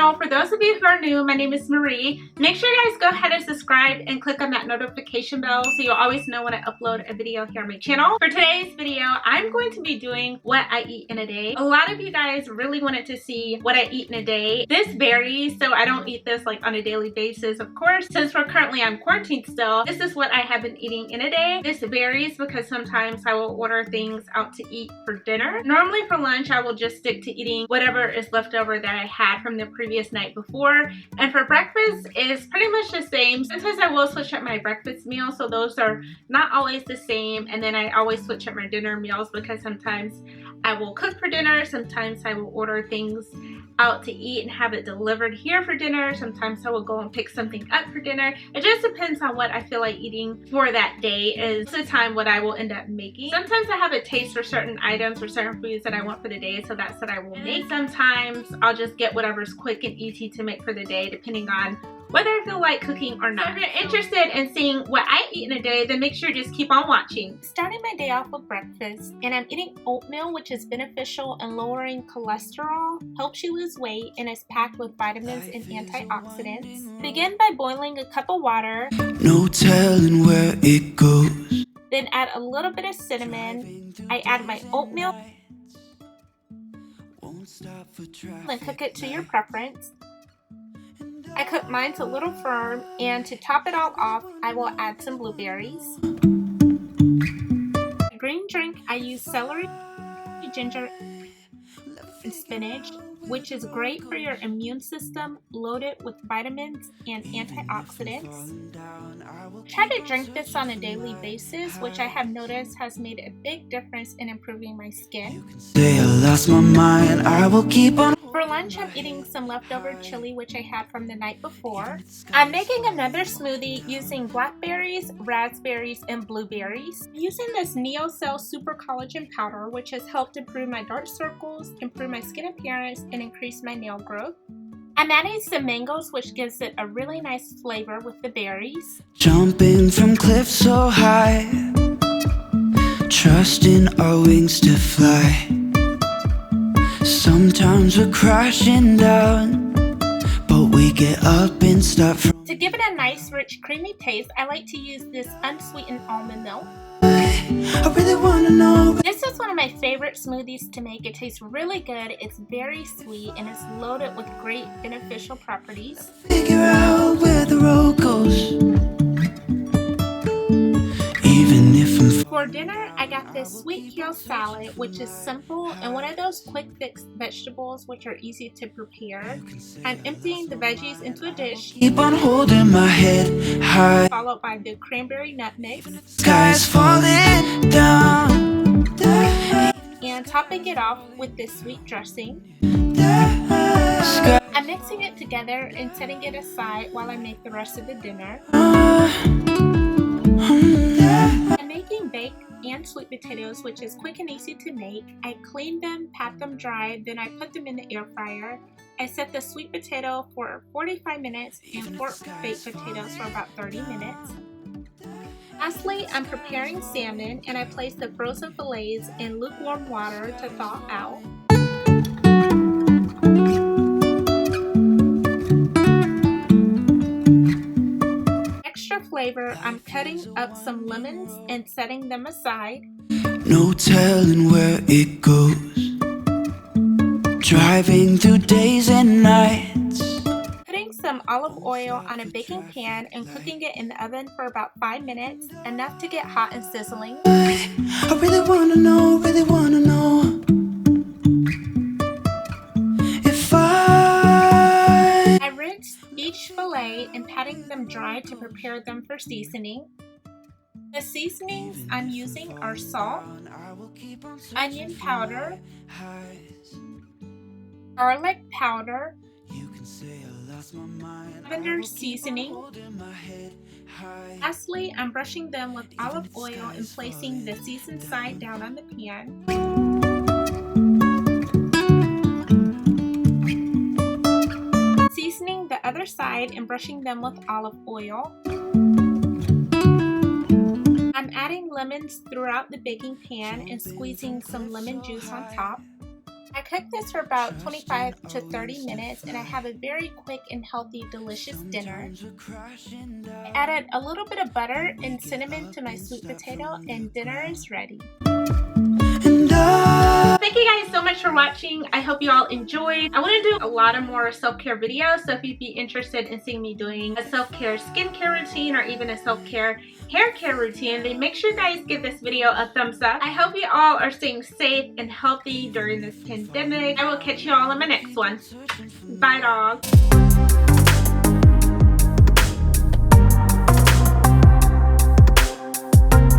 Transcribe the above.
channel. For those of you who are new, my name is Marie. Make sure you guys go ahead and subscribe and click on that notification bell so you'll always know when I upload a video here on my channel. For today's video, I'm going to be doing what I eat in a day. A lot of you guys really wanted to see what I eat in a day. This varies, so I don't eat this like on a daily basis, of course. Since we're currently on quarantine still, this is what I have been eating in a day. This varies because sometimes I will order things out to eat for dinner. Normally for lunch, I will just stick to eating whatever is left over that I had from the previous night before. And for breakfast, it's pretty much the same. Sometimes I will switch up my breakfast meal, so those are not always the same. And then I always switch up my dinner meals because sometimes I will cook for dinner, sometimes I will order things out to eat and have it delivered here for dinner. Sometimes I will go and pick something up for dinner. It just depends on what I feel like eating for that day is the time what I will end up making. Sometimes I have a taste for certain items or certain foods that I want for the day, so that's what I will make. Sometimes I'll just get whatever's quick and easy to make for the day depending on whether I feel like cooking or not. So if you're interested in seeing what I eat in a day, then make sure you just keep on watching. Starting my day off with breakfast, and I'm eating oatmeal, which is beneficial in lowering cholesterol, helps you lose weight, and is packed with vitamins and antioxidants. Begin by boiling a cup of water. No telling where it goes. Then add a little bit of cinnamon. I add my oatmeal. Then cook it to your preference. I cook mine a little firm, and to top it all off, I will add some blueberries. A green drink, I use celery, ginger, and spinach, which is great for your immune system, loaded with vitamins and antioxidants. Try to drink this on a daily basis, which I have noticed has made a big difference in improving my skin. Say I lost my mind, I will keep on. For lunch, I'm eating some leftover chili, which I had from the night before. I'm making another smoothie using blackberries, raspberries, and blueberries. I'm using this NeoCell Super Collagen Powder, which has helped improve my dark circles, improve my skin appearance, and increase my nail growth. I'm adding some mangoes, which gives it a really nice flavor with the berries. Jumping from cliffs so high, trusting our wings to fly. Sometimes we're crashing down, but we get up and start from. To give it a nice, rich, creamy taste, I like to use this unsweetened almond milk. I really wanna know. This is one of my favorite smoothies to make. It tastes really good, it's very sweet, and it's loaded with great beneficial properties. Figure out where the road goes. Even if I'm. For dinner, I got this sweet kale salad, which is simple and one of those quick fix vegetables which are easy to prepare. I'm emptying the veggies into a dish. Keep on holding my head high. Followed by the cranberry nut mix. Sky's falling down. And topping it off with this sweet dressing. Sky. I'm mixing it together and setting it aside while I make the rest of the dinner. I'm making baked and sweet potatoes, which is quick and easy to make. I clean them, pat them dry, then I put them in the air fryer. I set the sweet potato for 45 minutes and pork baked potatoes for about 30 minutes. Lastly, I'm preparing salmon, and I place the frozen fillets in lukewarm water to thaw out. Flavor, I'm cutting up some lemons and setting them aside. No telling where it goes. Driving through days and nights. Putting some olive oil on a baking pan and cooking it in the oven for about 5 minutes, enough to get hot and sizzling. I really wanna know, really wanna know. If I rinse each fillet and patting them dry to prepare them for seasoning. The seasonings I'm using are salt, onion powder, garlic powder, CAVENDER'S seasoning. Lastly, I'm brushing them with olive oil and placing the seasoned side down on the pan. Seasoning the other side and brushing them with olive oil. I'm adding lemons throughout the baking pan and squeezing some lemon juice on top. I cooked this for about 25 to 30 minutes and I have a very quick and healthy delicious dinner. I added a little bit of butter and cinnamon to my sweet potato and dinner is ready. Thank you guys so much for watching. I hope you all enjoyed. I want to do a lot of more self-care videos, so if you'd be interested in seeing me doing a self-care skincare routine or even a self-care hair care routine, then make sure you guys give this video a thumbs up. I hope you all are staying safe and healthy during this pandemic. I will catch you all in my next one. Bye, dogs.